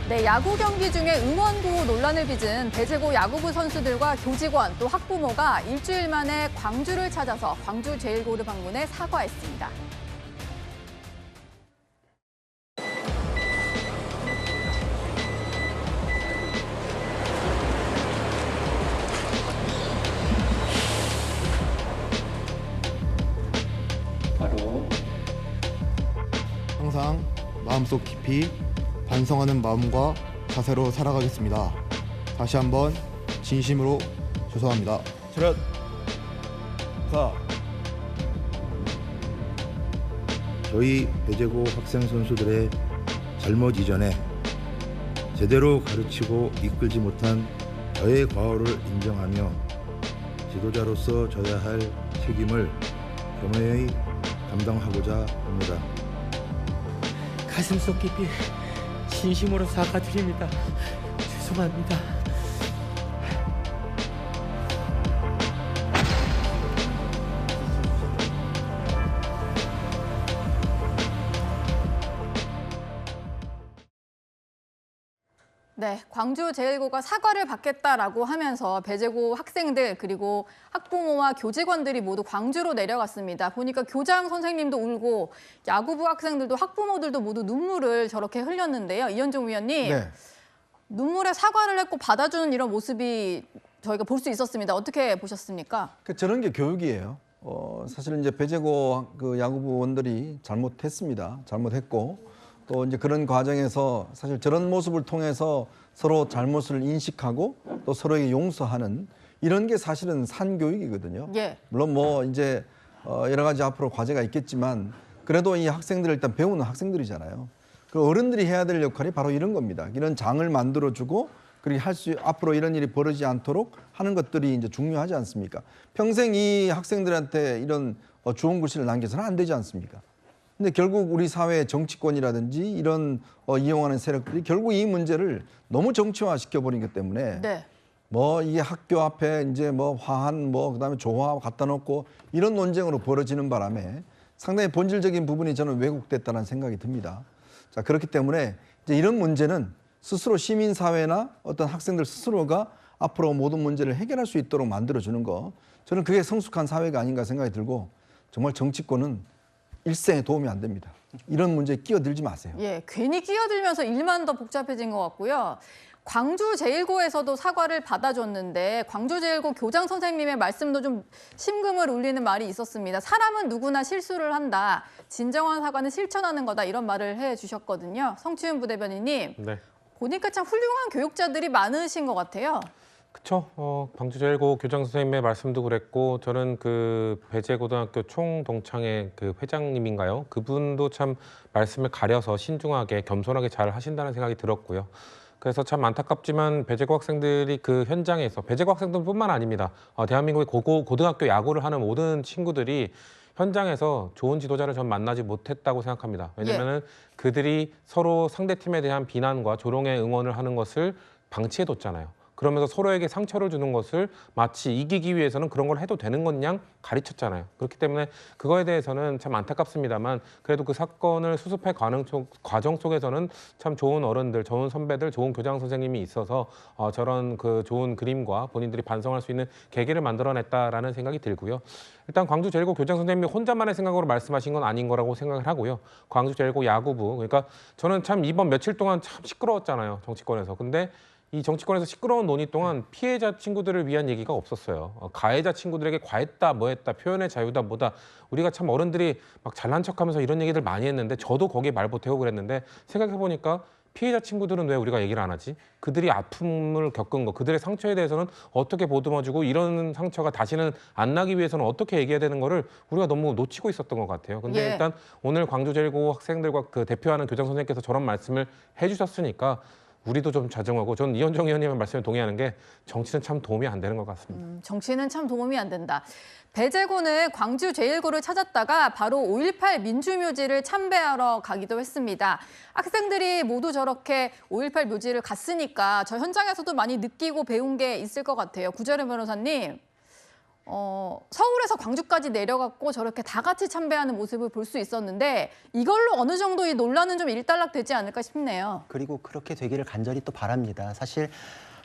네, 야구 경기 중에 응원 구호 논란을 빚은 배제고 야구부 선수들과 교직원 또 학부모가 일주일 만에 광주를 찾아서 광주 제일고를 방문해 사과했습니다. 항상 마음속 깊이 반성하는 마음과 자세로 살아가겠습니다. 다시 한번 진심으로 죄송합니다. 차렷. 사. 저희 배제고 학생 선수들의 잘못 이전에 제대로 가르치고 이끌지 못한 저의 과오를 인정하며 지도자로서 져야 할 책임을 겸허히 감당하고자 합니다. 가슴속 깊이 진심으로 사과드립니다. 죄송합니다. 네, 광주 제일고가 사과를 받겠다라고 하면서 배제고 학생들 그리고 학부모와 교직원들이 모두 광주로 내려갔습니다. 보니까 교장 선생님도 울고 야구부 학생들도 학부모들도 모두 눈물을 저렇게 흘렸는데요. 이현종 위원님, 네. 눈물에 사과를 했고 받아주는 이런 모습이 저희가 볼 수 있었습니다. 어떻게 보셨습니까? 저런 게 교육이에요. 사실 이제 배제고 그 야구부원들이 잘못했습니다. 잘못했고 또 이제 그런 과정에서 사실 저런 모습을 통해서 서로 잘못을 인식하고 또 서로에게 용서하는 이런 게 사실은 산교육이거든요. 예. 물론 뭐 이제 여러 가지 앞으로 과제가 있겠지만 그래도 이 학생들을 일단 배우는 학생들이잖아요. 그 어른들이 해야 될 역할이 바로 이런 겁니다. 이런 장을 만들어주고 그리고 앞으로 이런 일이 벌어지지 않도록 하는 것들이 이제 중요하지 않습니까? 평생 이 학생들한테 이런 좋은 글씨를 남겨서는 안 되지 않습니까? 근데 결국 우리 사회의 정치권이라든지 이런 이용하는 세력들이 결국 이 문제를 너무 정치화 시켜버린 것 때문에 네. 뭐 이게 학교 앞에 이제 뭐 화한 그다음에 조화 갖다 놓고 이런 논쟁으로 벌어지는 바람에 상당히 본질적인 부분이 저는 왜곡됐다는 생각이 듭니다. 자, 그렇기 때문에 이제 이런 문제는 스스로 시민사회나 어떤 학생들 스스로가 앞으로 모든 문제를 해결할 수 있도록 만들어주는 거, 저는 그게 성숙한 사회가 아닌가 생각이 들고 정말 정치권은 일생에 도움이 안 됩니다. 이런 문제에 끼어들지 마세요. 예, 괜히 끼어들면서 일만 더 복잡해진 것 같고요. 광주 제일고에서도 사과를 받아줬는데 광주 제일고 교장 선생님의 말씀도 좀 심금을 울리는 말이 있었습니다. 사람은 누구나 실수를 한다. 진정한 사과는 실천하는 거다. 이런 말을 해주셨거든요. 성치윤 부대변인님, 네. 보니까 참 훌륭한 교육자들이 많으신 것 같아요. 그렇죠. 광주 제일고 교장 선생님의 말씀도 그랬고 저는 그 배제고등학교 총동창회 그 회장님인가요? 그분도 참 말씀을 가려서 신중하게 겸손하게 잘 하신다는 생각이 들었고요. 그래서 참 안타깝지만 배제고 학생들이 그 현장에서 배제고 학생들뿐만 아닙니다. 대한민국의 고등학교 야구를 하는 모든 친구들이 현장에서 좋은 지도자를 전 만나지 못했다고 생각합니다. 왜냐하면 그들이 서로 상대팀에 대한 비난과 조롱의 응원을 하는 것을 방치해뒀잖아요. 그러면서 서로에게 상처를 주는 것을 마치 이기기 위해서는 그런 걸 해도 되는 것 양 가르쳤잖아요. 그렇기 때문에 그거에 대해서는 참 안타깝습니다만 그래도 그 사건을 수습할 과정 속에서는 참 좋은 어른들, 좋은 선배들, 좋은 교장 선생님이 있어서 저런 그 좋은 그림과 본인들이 반성할 수 있는 계기를 만들어냈다라는 생각이 들고요. 일단 광주 제일고 교장 선생님이 혼자만의 생각으로 말씀하신 건 아닌 거라고 생각을 하고요. 광주 제일고 야구부, 그러니까 저는 참 이번 며칠 동안 참 시끄러웠잖아요. 정치권에서. 근데 이 정치권에서 시끄러운 논의 동안 피해자 친구들을 위한 얘기가 없었어요. 가해자 친구들에게 과했다, 뭐했다, 표현의 자유다, 뭐다. 우리가 참 어른들이 막 잘난 척하면서 이런 얘기들 많이 했는데 저도 거기에 말 보태고 그랬는데 생각해보니까 피해자 친구들은 왜 우리가 얘기를 안 하지? 그들이 아픔을 겪은 거, 그들의 상처에 대해서는 어떻게 보듬어주고 이런 상처가 다시는 안 나기 위해서는 어떻게 얘기해야 되는 거를 우리가 너무 놓치고 있었던 것 같아요. 근데 일단 오늘 광주제일고 학생들과 그 대표하는 교장 선생님께서 저런 말씀을 해주셨으니까 우리도 좀 자정하고 저는 이현정 의원님의 말씀에 동의하는 게 정치는 참 도움이 안 되는 것 같습니다. 정치는 참 도움이 안 된다. 배제고는 광주 제일고를 찾았다가 바로 5.18 민주묘지를 참배하러 가기도 했습니다. 학생들이 모두 저렇게 5.18 묘지를 갔으니까 저 현장에서도 많이 느끼고 배운 게 있을 것 같아요. 구자련 변호사님, 서울에서 광주까지 내려갔고 저렇게 다 같이 참배하는 모습을 볼 수 있었는데 이걸로 어느 정도 이 논란은 좀 일단락되지 않을까 싶네요. 그리고 그렇게 되기를 간절히 또 바랍니다. 사실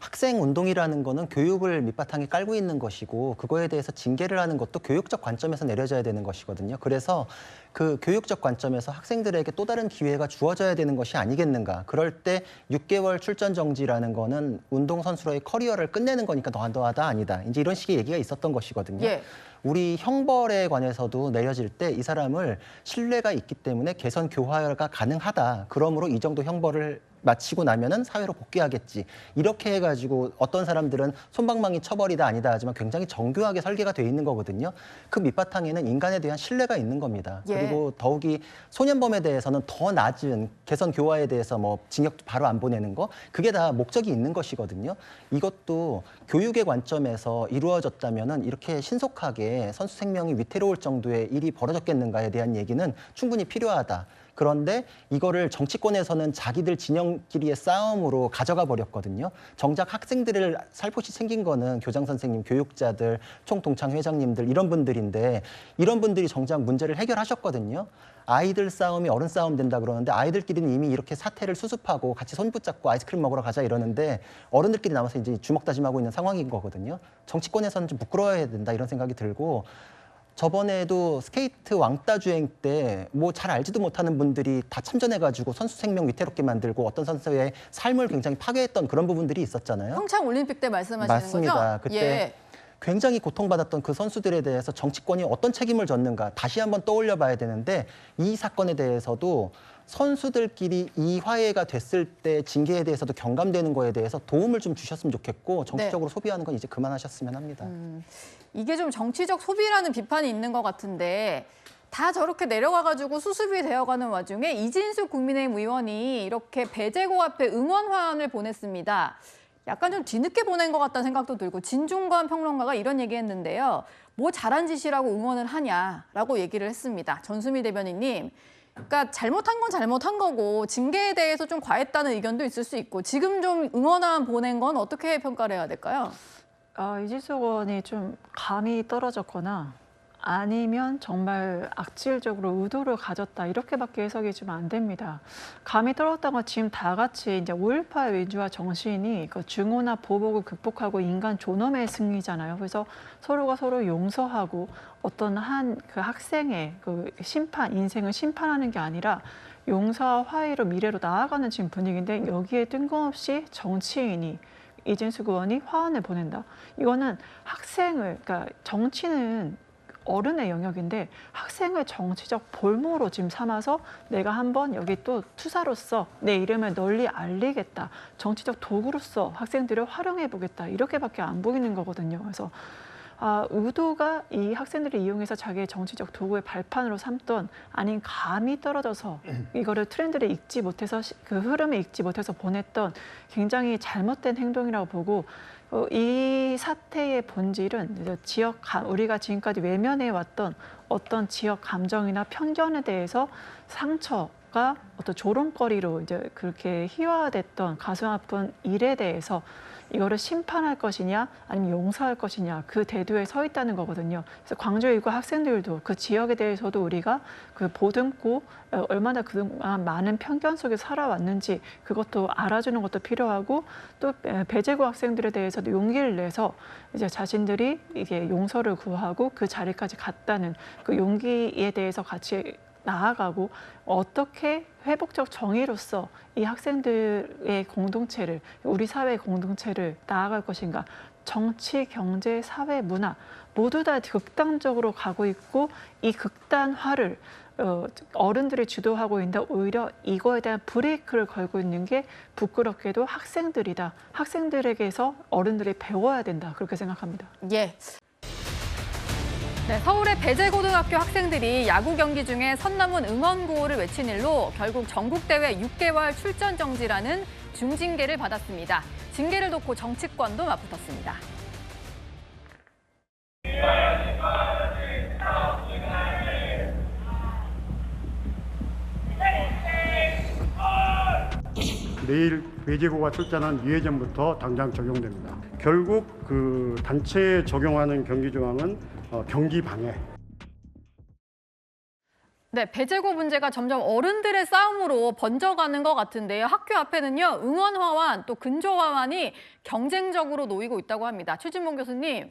학생 운동이라는 거는 교육을 밑바탕에 깔고 있는 것이고 그거에 대해서 징계를 하는 것도 교육적 관점에서 내려져야 되는 것이거든요. 그래서 그 교육적 관점에서 학생들에게 또 다른 기회가 주어져야 되는 것이 아니겠는가. 그럴 때 6개월 출전 정지라는 거는 운동선수로의 커리어를 끝내는 거니까 더하다 아니다. 이제 이런 식의 얘기가 있었던 것이거든요. 예. 우리 형벌에 관해서도 내려질 때 이 사람을 신뢰가 있기 때문에 개선 교화가 가능하다. 그러므로 이 정도 형벌을 마치고 나면은 사회로 복귀하겠지. 이렇게 해가지고 어떤 사람들은 솜방망이 처벌이다 아니다 하지만 굉장히 정교하게 설계가 돼 있는 거거든요. 그 밑바탕에는 인간에 대한 신뢰가 있는 겁니다. 예. 그리고 더욱이 소년범에 대해서는 더 낮은 개선 교화에 대해서 뭐 징역 바로 안 보내는 거 그게 다 목적이 있는 것이거든요. 이것도 교육의 관점에서 이루어졌다면은 이렇게 신속하게 선수 생명이 위태로울 정도의 일이 벌어졌겠는가에 대한 얘기는 충분히 필요하다. 그런데 이거를 정치권에서는 자기들 진영끼리의 싸움으로 가져가 버렸거든요. 정작 학생들을 살포시 챙긴 거는 교장 선생님, 교육자들, 총동창 회장님들 이런 분들인데 이런 분들이 정작 문제를 해결하셨거든요. 아이들 싸움이 어른 싸움 된다 그러는데 아이들끼리는 이미 이렇게 사태를 수습하고 같이 손 붙잡고 아이스크림 먹으러 가자 이러는데 어른들끼리 남아서 이제 주먹 다짐하고 있는 상황인 거거든요. 정치권에서는 좀 부끄러워야 된다 이런 생각이 들고 저번에도 스케이트 왕따 주행 때 뭐 잘 알지도 못하는 분들이 다 참전해가지고 선수 생명 위태롭게 만들고 어떤 선수의 삶을 굉장히 파괴했던 그런 부분들이 있었잖아요. 평창 올림픽 때 말씀하시는 맞습니다. 거죠? 그때 굉장히 고통받았던 그 선수들에 대해서 정치권이 어떤 책임을 졌는가 다시 한번 떠올려 봐야 되는데 이 사건에 대해서도 선수들끼리 이 화해가 됐을 때 징계에 대해서도 경감되는 거에 대해서 도움을 좀 주셨으면 좋겠고 정치적으로 소비하는 건 이제 그만하셨으면 합니다. 이게 좀 정치적 소비라는 비판이 있는 것 같은데 다 저렇게 내려가가지고 수습이 되어가는 와중에 이진숙 국민의힘 의원이 이렇게 배제고 앞에 응원화환을 보냈습니다. 약간 좀 뒤늦게 보낸 것 같다는 생각도 들고 진중권 평론가가 이런 얘기했는데요. 뭐 잘한 짓이라고 응원을 하냐라고 얘기를 했습니다. 전수미 대변인님. 그러니까 잘못한 건 잘못한 거고 징계에 대해서 좀 과했다는 의견도 있을 수 있고 지금 좀 응원화환 보낸 건 어떻게 평가를 해야 될까요? 이진숙 의원이 좀 감이 떨어졌거나 아니면 정말 악질적으로 의도를 가졌다 이렇게밖에 해석이 좀 안 됩니다. 감이 떨어졌다는 건 지금 다 같이 이제 5.18 민주화 정신이 그 증오나 보복을 극복하고 인간 존엄의 승리잖아요. 그래서 서로가 서로 용서하고 어떤 한 그 학생의 그 심판 인생을 심판하는 게 아니라 용서와 화해로 미래로 나아가는 지금 분위기인데 여기에 뜬금없이 정치인이 이진숙 의원이 화환을 보낸다. 이거는 학생을 그러니까 정치는 어른의 영역인데 학생을 정치적 볼모로 지금 삼아서 내가 한번 여기 또 투사로서 내 이름을 널리 알리겠다. 정치적 도구로서 학생들을 활용해 보겠다. 이렇게밖에 안 보이는 거거든요. 그래서 의도가 이 학생들을 이용해서 자기의 정치적 도구의 발판으로 삼던 아닌 감이 떨어져서 이거를 트렌드를 읽지 못해서 그 흐름을 읽지 못해서 보냈던 굉장히 잘못된 행동이라고 보고 이 사태의 본질은 우리가 지금까지 외면해 왔던 어떤 지역 감정이나 편견에 대해서 상처가 어떤 조롱거리로 이제 그렇게 희화화됐던 가슴 아픈 일에 대해서 이거를 심판할 것이냐 아니면 용서할 것이냐 그 대두에 서 있다는 거거든요. 그래서 광주 일구 학생들도 그 지역에 대해서도 우리가 그 보듬고 얼마나 그동안 많은 편견 속에 살아왔는지 그것도 알아주는 것도 필요하고 또 배제고 학생들에 대해서도 용기를 내서 이제 자신들이 이게 용서를 구하고 그 자리까지 갔다는 그 용기에 대해서 같이 나아가고 어떻게 회복적 정의로서 이 학생들의 공동체를 우리 사회의 공동체를 나아갈 것인가. 정치, 경제, 사회, 문화 모두 다 극단적으로 가고 있고 이 극단화를 어른들이 주도하고 있는데 오히려 이거에 대한 브레이크를 걸고 있는 게 부끄럽게도 학생들이다. 학생들에게서 어른들이 배워야 된다. 그렇게 생각합니다. 예. 네, 서울의 배제고등학교 학생들이 야구 경기 중에 선남은 응원 구호를 외친 일로 결국 전국대회 6개월 출전 정지라는 중징계를 받았습니다. 징계를 놓고 정치권도 맞붙었습니다. 내일 배제고가 출전한 2회전부터 당장 적용됩니다. 결국 그 단체에 적용하는 경기 조항은 경기 방해. 네, 배제고 문제가 점점 어른들의 싸움으로 번져가는 것 같은데요. 학교 앞에는요, 응원 화환 또 근조 화환이 경쟁적으로 놓이고 있다고 합니다. 최진봉 교수님,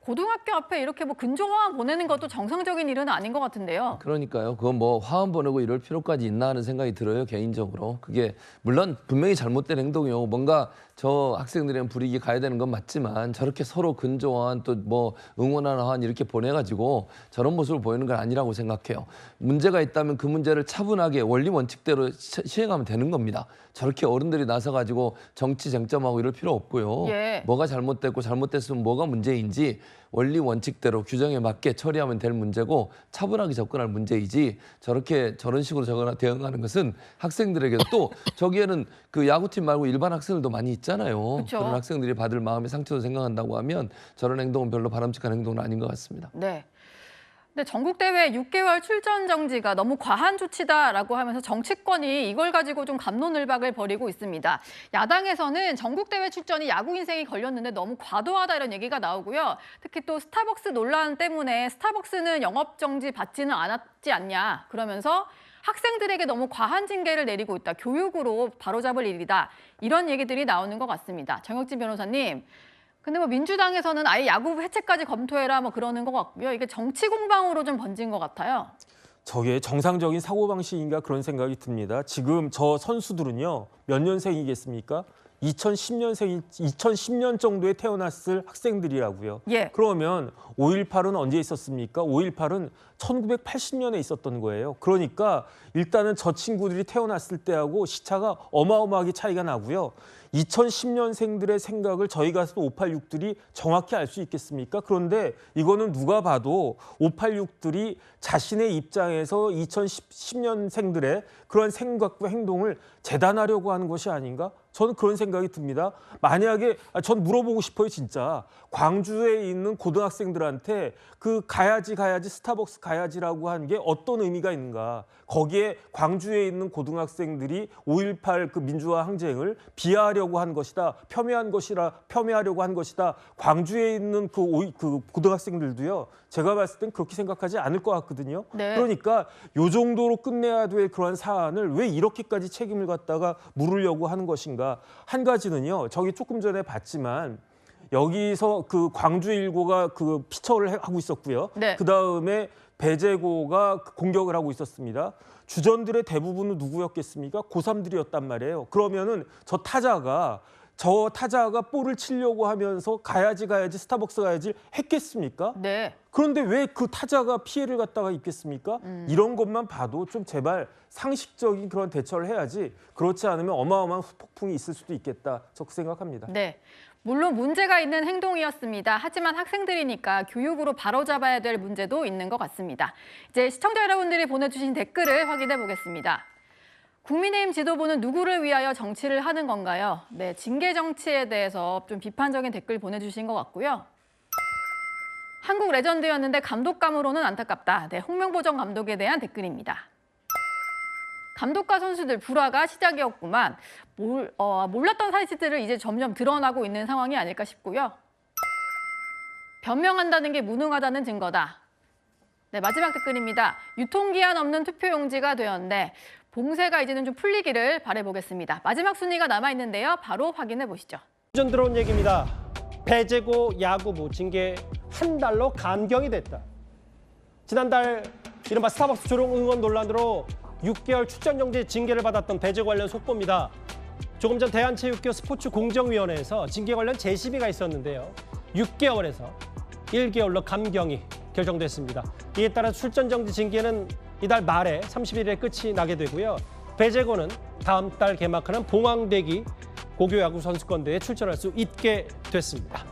고등학교 앞에 이렇게 뭐 근조 화환 보내는 것도 정상적인 일은 아닌 것 같은데요. 그러니까요. 그건 뭐 화환 보내고 이럴 필요까지 있나 하는 생각이 들어요. 개인적으로. 그게 물론 분명히 잘못된 행동이요. 뭔가 저 학생들이랑 불이익이 가야 되는 건 맞지만 저렇게 서로 근조한 또 뭐 응원하는 화환 이렇게 보내가지고 저런 모습을 보이는 건 아니라고 생각해요. 문제가 있다면 그 문제를 차분하게 원리 원칙대로 시행하면 되는 겁니다. 저렇게 어른들이 나서가지고 정치 쟁점하고 이럴 필요 없고요. 예. 뭐가 잘못됐고 잘못됐으면 뭐가 문제인지 원리 원칙대로 규정에 맞게 처리하면 될 문제고 차분하게 접근할 문제이지 저런 식으로 대응하는 것은 학생들에게도 또 저기에는 그 야구팀 말고 일반 학생들도 많이 있잖아요. 그쵸. 그런 학생들이 받을 마음의 상처도 생각한다고 하면 저런 행동은 별로 바람직한 행동은 아닌 것 같습니다. 네. 근데 전국대회 6개월 출전 정지가 너무 과한 조치다라고 하면서 정치권이 이걸 가지고 좀 갑론을박을 벌이고 있습니다. 야당에서는 전국대회 출전이 야구 인생이 걸렸는데 너무 과도하다 이런 얘기가 나오고요. 특히 또 스타벅스 논란 때문에 스타벅스는 영업 정지 받지는 않았지 않냐 그러면서 학생들에게 너무 과한 징계를 내리고 있다. 교육으로 바로잡을 일이다. 이런 얘기들이 나오는 것 같습니다. 정혁진 변호사님. 근데 뭐 민주당에서는 아예 야구 해체까지 검토해라 뭐 그러는 것 같고요. 이게 정치 공방으로 좀 번진 것 같아요. 저게 정상적인 사고방식인가 그런 생각이 듭니다. 지금 저 선수들은요. 몇 년생이겠습니까? 2010년 정도에 태어났을 학생들이라고요. 예. 그러면 5.18은 언제 있었습니까? 5.18은 1980년에 있었던 거예요. 그러니까 일단은 저 친구들이 태어났을 때하고 시차가 어마어마하게 차이가 나고요. 2010년생들의 생각을 저희 가서 586들이 정확히 알 수 있겠습니까? 그런데 이거는 누가 봐도 586들이 자신의 입장에서 2010년생들의 그런 생각과 행동을 재단하려고 하는 것이 아닌가? 저는 그런 생각이 듭니다. 만약에 전 물어보고 싶어요, 진짜. 광주에 있는 고등학생들한테 그 가야지 스타벅스 가야지라고 하는 게 어떤 의미가 있는가? 거기에 광주에 있는 고등학생들이 5.18 그 민주화 항쟁을 비하하려고 한 것이다, 폄훼하려고 한 것이다. 광주에 있는 그 고등학생들도요. 제가 봤을 땐 그렇게 생각하지 않을 것 같거든요. 네. 그러니까 요 정도로 끝내야 될 그런 사안을 왜 이렇게까지 책임을 갖다가 물으려고 하는 것인가? 한 가지는요. 저기 조금 전에 봤지만 여기서 그 광주일고가 그 피처를 하고 있었고요. 네. 그다음에 배제고가 공격을 하고 있었습니다. 주전들의 대부분은 누구였겠습니까? 고3들이었단 말이에요. 그러면은 저 타자가 볼을 치려고 하면서 가야지 스타벅스 가야지 했겠습니까? 네. 그런데 왜 그 타자가 피해를 갖다가 입겠습니까? 이런 것만 봐도 좀 제발 상식적인 그런 대처를 해야지 그렇지 않으면 어마어마한 후폭풍이 있을 수도 있겠다. 저 생각합니다. 네. 물론 문제가 있는 행동이었습니다. 하지만 학생들이니까 교육으로 바로잡아야 될 문제도 있는 것 같습니다. 이제 시청자 여러분들이 보내주신 댓글을 확인해 보겠습니다. 국민의힘 지도부는 누구를 위하여 정치를 하는 건가요? 네, 징계 정치에 대해서 좀 비판적인 댓글 보내주신 것 같고요. 한국 레전드였는데 감독감으로는 안타깝다. 네, 홍명보 전 감독에 대한 댓글입니다. 감독과 선수들 불화가 시작이었구만. 몰랐던 사실들을 이제 점점 드러나고 있는 상황이 아닐까 싶고요. 변명한다는 게 무능하다는 증거다. 네, 마지막 댓글입니다. 유통기한 없는 투표용지가 되었는데 봉쇄가 이제는 좀 풀리기를 바라보겠습니다. 마지막 순위가 남아있는데요. 바로 확인해 보시죠. 전 들어온 얘기입니다. 배제고 야구부 징계 한 달로 감경이 됐다. 지난달 이른바 스타벅스 조롱 응원 논란으로 6개월 출전 정지 징계를 받았던 배제고 관련 속보입니다. 조금 전 대한체육회 스포츠공정위원회에서 징계 관련 재심의가 있었는데요. 6개월에서 1개월로 감경이 결정됐습니다. 이에 따라 출전 정지 징계는 이달 말에 31일에 끝이 나게 되고요. 배제고는 다음 달 개막하는 봉황대기 고교야구 선수권대회에 출전할 수 있게 됐습니다.